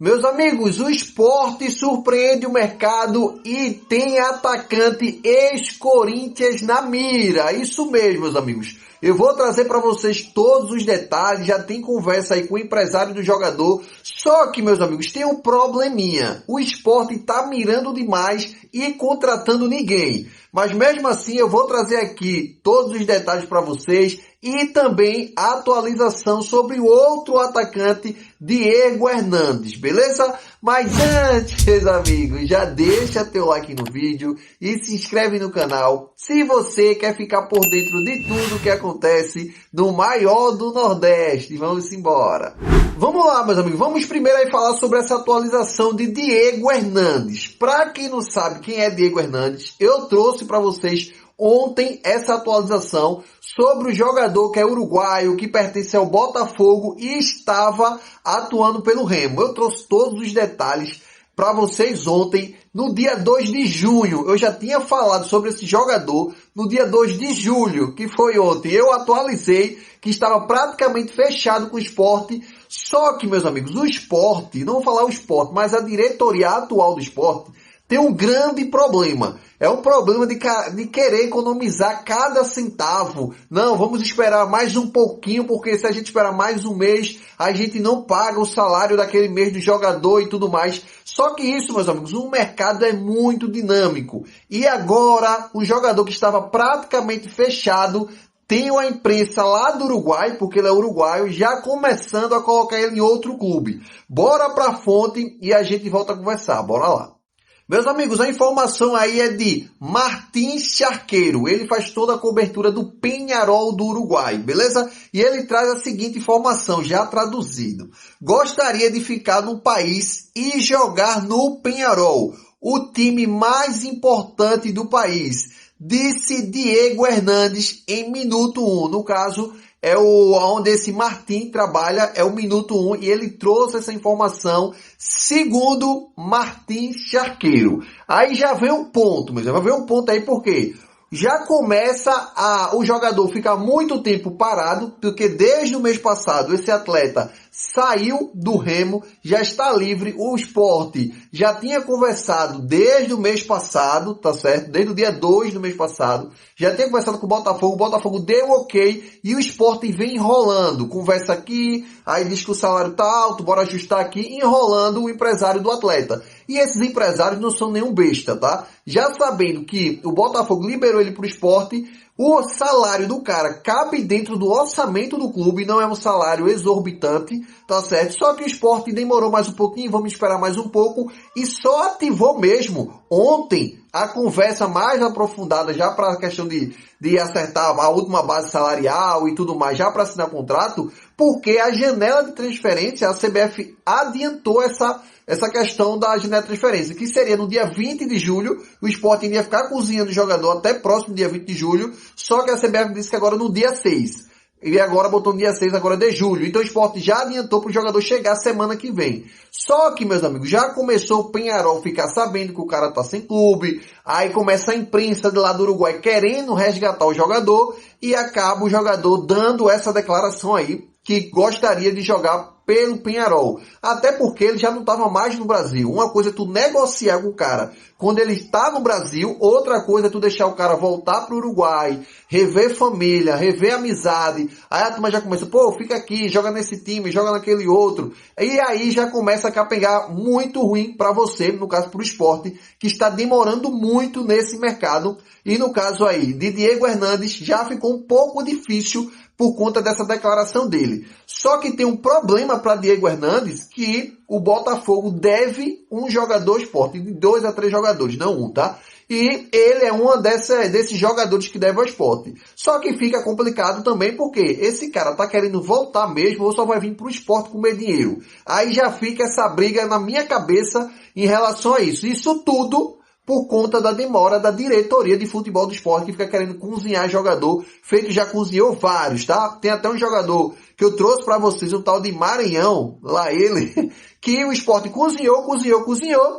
Meus amigos, o Sport surpreende o mercado e tem atacante ex-Corinthians na mira. Isso mesmo, meus amigos. Eu vou trazer para vocês todos os detalhes, já tem conversa aí com o empresário do jogador. Só que, meus amigos, tem um probleminha. O Sport está mirando demais e contratando ninguém. Mas mesmo assim eu vou trazer aqui todos os detalhes para vocês e também a atualização sobre o outro atacante, Diego Hernandes, beleza? Mas antes, meus amigos, já deixa teu like no vídeo e se inscreve no canal se você quer ficar por dentro de tudo que acontece no maior do Nordeste. Vamos embora. Vamos lá, meus amigos, vamos primeiro aí falar sobre essa atualização de Diego Hernandes. Para quem não sabe quem é Diego Hernandes, eu trouxe para vocês ontem essa atualização sobre o jogador que é uruguaio, que pertence ao Botafogo e estava atuando pelo Remo. Eu trouxe todos os detalhes para vocês ontem, no dia 2 de junho. Eu já tinha falado sobre esse jogador no dia 2 de julho, que foi ontem. Eu atualizei que estava praticamente fechado com o Sport. Só que, meus amigos, o Sport, não vou falar o Sport, mas a diretoria atual do Sport tem um grande problema. É um problema de querer economizar cada centavo. Não, vamos esperar mais um pouquinho, porque se a gente esperar mais um mês, a gente não paga o salário daquele mês do jogador e tudo mais. Só que isso, meus amigos, o mercado é muito dinâmico. E agora, o jogador que estava praticamente fechado tem uma imprensa lá do Uruguai, porque ele é uruguaio, já começando a colocar ele em outro clube. Bora pra fonte e a gente volta a conversar. Bora lá. Meus amigos, a informação aí é de Martins Charqueiro. Ele faz toda a cobertura do Peñarol do Uruguai, beleza? E ele traz a seguinte informação, já traduzido. Gostaria de ficar no país e jogar no Peñarol, o time mais importante do país, disse Diego Hernandes em minuto 1. No caso, é onde esse Martim trabalha, é o minuto 1, e ele trouxe essa informação segundo Martins Charqueiro. Aí já vem um ponto, mas vai ver um ponto aí por quê? Já começa o jogador ficar muito tempo parado, porque desde o mês passado esse atleta saiu do Remo, já está livre. O Sport já tinha conversado desde o mês passado, tá certo? Desde o dia 2 do mês passado, já tinha conversado com o Botafogo deu ok, e o Sport vem enrolando, conversa aqui, aí diz que o salário tá alto, bora ajustar aqui, enrolando o empresário do atleta. E esses empresários não são nenhum besta, tá? Já sabendo que o Botafogo liberou ele pro Sport, o salário do cara cabe dentro do orçamento do clube, não é um salário exorbitante, tá certo? Só que o Sport demorou mais um pouquinho, vamos esperar mais um pouco, e só ativou mesmo ontem a conversa mais aprofundada já para a questão de acertar a última base salarial e tudo mais, já para assinar contrato, porque a janela de transferência, a CBF adiantou essa questão da janela de transferência, que seria no dia 20 de julho, o Sport ia ficar cozinhando o jogador até próximo dia 20 de julho, só que a CBF disse que agora no dia 6. E agora botou no dia 6 agora de julho. Então o Sport já adiantou para o jogador chegar semana que vem. Só que, meus amigos, já começou o Peñarol ficar sabendo que o cara tá sem clube. Aí começa a imprensa de lá do Uruguai querendo resgatar o jogador. E acaba o jogador dando essa declaração aí, que gostaria de jogar pelo Peñarol. Até porque ele já não estava mais no Brasil. Uma coisa é tu negociar com o cara quando ele está no Brasil, outra coisa é tu deixar o cara voltar para o Uruguai, rever família, rever amizade. Aí a turma já começa, pô, fica aqui, joga nesse time, joga naquele outro. E aí já começa a capengar muito ruim para você, no caso para o Sport, que está demorando muito nesse mercado. E no caso aí de Diego Hernandes já ficou um pouco difícil por conta dessa declaração dele. Só que tem um problema para Diego Hernandes, que o Botafogo deve um jogador Sport, de 2 a 3 jogadores, não um, tá? E ele é um desses jogadores que deve ao Sport. Só que fica complicado também porque esse cara tá querendo voltar mesmo ou só vai vir pro Sport comer dinheiro. Aí já fica essa briga na minha cabeça em relação a isso. Isso tudo por conta da demora da diretoria de futebol do Sport, que fica querendo cozinhar jogador, feito já cozinhou vários, tá? Tem até um jogador que eu trouxe para vocês, um tal de Maranhão, lá ele, que o Sport cozinhou,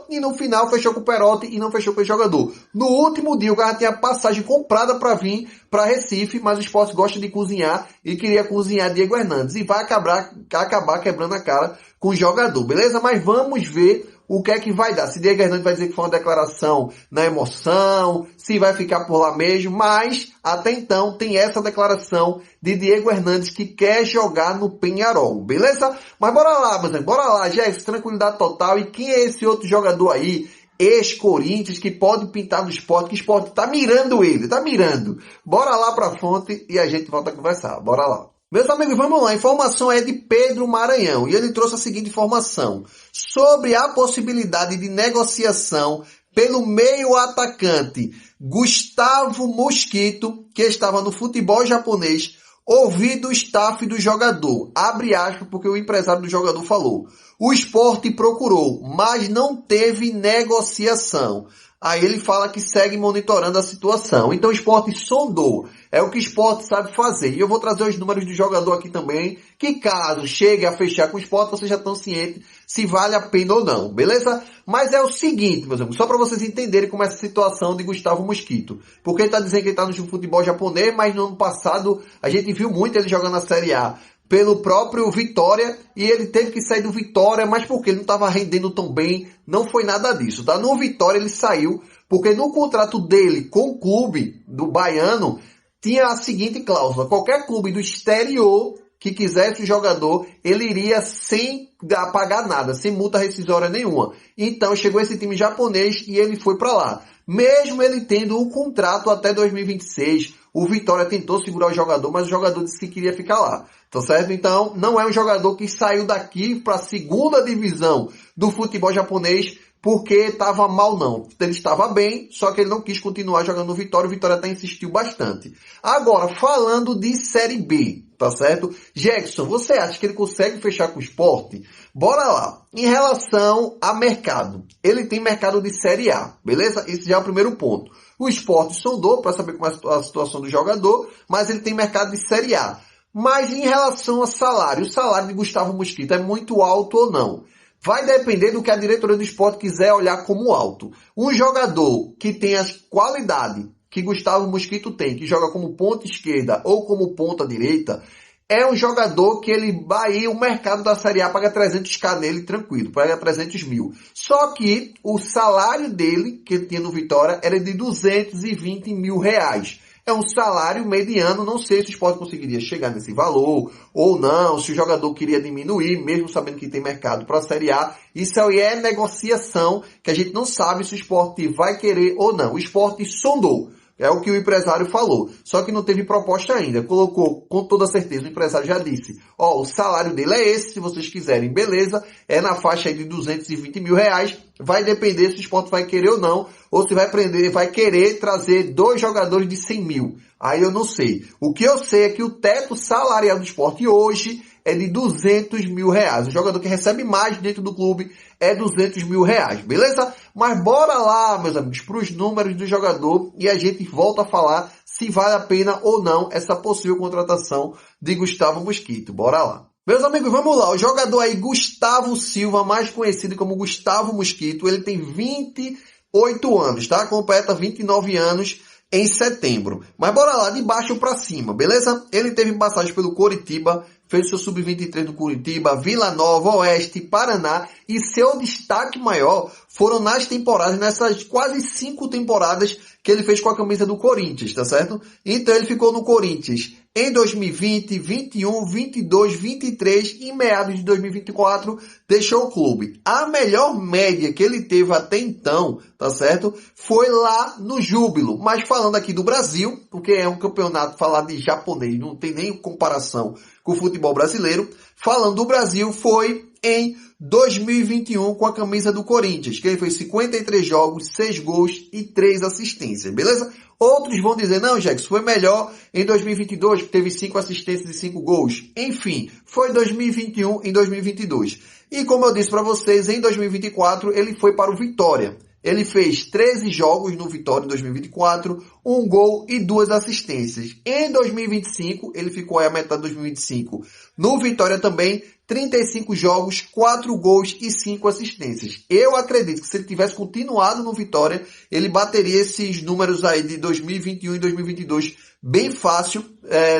e no final fechou com o Perotti e não fechou com o jogador. No último dia, o cara tinha passagem comprada para vir para Recife, mas o Sport gosta de cozinhar e queria cozinhar Diego Hernandes. E vai acabar quebrando a cara com o jogador, beleza? Mas vamos ver o que é que vai dar. Se Diego Hernandes vai dizer que foi uma declaração na emoção, se vai ficar por lá mesmo, mas até então tem essa declaração de Diego Hernandes que quer jogar no Peñarol, beleza? Mas bora lá, meus amigos, bora lá, Jackson, tranquilidade total. E quem é esse outro jogador aí, ex-Corinthians, que pode pintar no Sport, que o Sport tá mirando ele, tá mirando. Bora lá pra fonte e a gente volta a conversar, bora lá. Meus amigos, vamos lá. A informação é de Pedro Maranhão e ele trouxe a seguinte informação sobre a possibilidade de negociação pelo meio atacante Gustavo Mosquito, que estava no futebol japonês, ouvir do staff do jogador. Abre aspas, porque o empresário do jogador falou. O Sport procurou, mas não teve negociação. Aí ele fala que segue monitorando a situação. Então o Sport sondou. É o que o Sport sabe fazer. E eu vou trazer os números do jogador aqui também, que caso chegue a fechar com o Sport, vocês já estão cientes se vale a pena ou não, beleza? Mas é o seguinte, meus amigos, só para vocês entenderem como é essa situação de Gustavo Mosquito. Porque ele está dizendo que ele está no futebol japonês, mas no ano passado a gente viu muito ele jogando na Série A pelo próprio Vitória, e ele teve que sair do Vitória, mas porque ele não estava rendendo tão bem, não foi nada disso, tá? No Vitória ele saiu, porque no contrato dele com o clube do baiano, tinha a seguinte cláusula: qualquer clube do exterior que quisesse o jogador, ele iria sem pagar nada, sem multa rescisória nenhuma. Então chegou esse time japonês e ele foi para lá. Mesmo ele tendo um contrato até 2026, o Vitória tentou segurar o jogador, mas o jogador disse que queria ficar lá. Tá certo? Então, não é um jogador que saiu daqui para a segunda divisão do futebol japonês porque estava mal, não. Ele estava bem, só que ele não quis continuar jogando no Vitória. O Vitória até insistiu bastante. Agora, falando de Série B, tá certo? Jackson, você acha que ele consegue fechar com o Sport? Bora lá. Em relação a mercado, ele tem mercado de Série A, beleza? Esse já é o primeiro ponto. O Sport sondou para saber como é a situação do jogador, mas ele tem mercado de Série A. Mas em relação a salário, o salário de Gustavo Mosquito é muito alto ou não? Vai depender do que a diretoria do Sport quiser olhar como alto. Um jogador que tem as qualidades que Gustavo Mosquito tem, que joga como ponta esquerda ou como ponta direita, é um jogador que ele vai, o mercado da Série A paga 300k nele tranquilo, paga 300 mil. Só que o salário dele, que ele tinha no Vitória, era de 220 mil reais. É um salário mediano, não sei se o Sport conseguiria chegar nesse valor ou não, se o jogador queria diminuir, mesmo sabendo que tem mercado para a Série A. Isso aí é negociação, que a gente não sabe se o Sport vai querer ou não. O Sport sondou. É o que o empresário falou. Só que não teve proposta ainda. Colocou, com toda certeza, o empresário já disse: ó, o salário dele é esse, se vocês quiserem, beleza. É na faixa aí de 220 mil reais. Vai depender se o Sport vai querer ou não. Ou se vai querer trazer 2 jogadores de 100 mil. Aí eu não sei. O que eu sei é que o teto salarial do Sport hoje é de 200 mil reais. O jogador que recebe mais dentro do clube é 200 mil reais, beleza? Mas bora lá, meus amigos, para os números do jogador e a gente volta a falar se vale a pena ou não essa possível contratação de Gustavo Mosquito. Bora lá. Meus amigos, vamos lá. O jogador aí, Gustavo Silva, mais conhecido como Gustavo Mosquito, ele tem 28 anos, tá? Completa 29 anos em setembro. Mas bora lá, de baixo para cima, beleza? Ele teve passagem pelo Coritiba, fez seu sub-23 do Coritiba, Vila Nova, Oeste, Paraná, e seu destaque maior foram nessas quase 5 temporadas que ele fez com a camisa do Corinthians, tá certo? Então ele ficou no Corinthians em 2020, 21, 22, 23 e em meados de 2024 deixou o clube. A melhor média que ele teve até então, tá certo? Foi lá no Júbilo. Mas falando aqui do Brasil, porque é um campeonato falar de japonês, não tem nem comparação com o futebol brasileiro. Falando do Brasil, foi em 2021 com a camisa do Corinthians, que ele fez 53 jogos, 6 gols e 3 assistências, beleza? Outros vão dizer, não, Jackson, foi melhor em 2022, que teve 5 assistências e 5 gols. Enfim, foi 2021 em 2022. E como eu disse para vocês, em 2024 ele foi para o Vitória. Ele fez 13 jogos no Vitória em 2024, 1 gol e 2 assistências. Em 2025, ele ficou aí a metade de 2025 no Vitória também, 35 jogos, 4 gols e 5 assistências. Eu acredito que se ele tivesse continuado no Vitória, ele bateria esses números aí de 2021 e 2022 bem fácil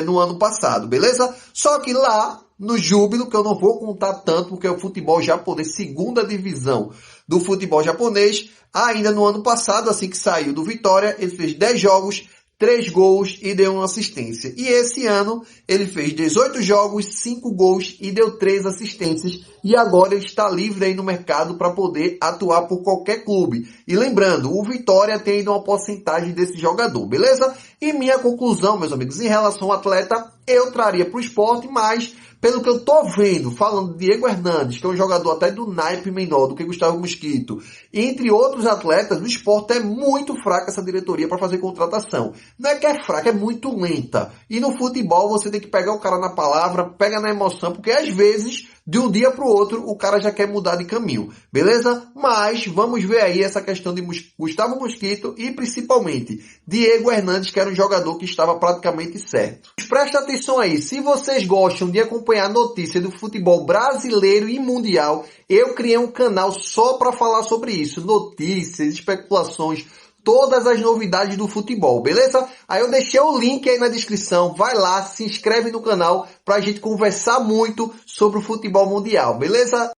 no ano passado, beleza? Só que lá no júbilo, que eu não vou contar tanto, porque é o futebol japonês, segunda divisão do futebol japonês. Ainda no ano passado, assim que saiu do Vitória, ele fez 10 jogos, 3 gols e deu uma assistência. E esse ano ele fez 18 jogos, 5 gols e deu 3 assistências. E agora ele está livre aí no mercado para poder atuar por qualquer clube. E lembrando, o Vitória tem ainda uma porcentagem desse jogador, beleza? E minha conclusão, meus amigos, em relação ao atleta, eu traria para o Sport, mas pelo que eu tô vendo, falando de Diego Hernandes, que é um jogador até do naipe menor do que Gustavo Mosquito, entre outros atletas, o Sport é muito fraca essa diretoria para fazer contratação. Não é que é fraca, é muito lenta. E no futebol você tem que pegar o cara na palavra, pega na emoção, porque às vezes, de um dia para o outro, o cara já quer mudar de caminho, beleza? Mas vamos ver aí essa questão de Gustavo Mosquito e principalmente Diego Hernandes, que era um jogador que estava praticamente certo. Presta atenção aí, se vocês gostam de acompanhar notícias do futebol brasileiro e mundial, eu criei um canal só para falar sobre isso, notícias, especulações, todas as novidades do futebol, beleza? Aí eu deixei o link aí na descrição, vai lá, se inscreve no canal pra gente conversar muito sobre o futebol mundial, beleza?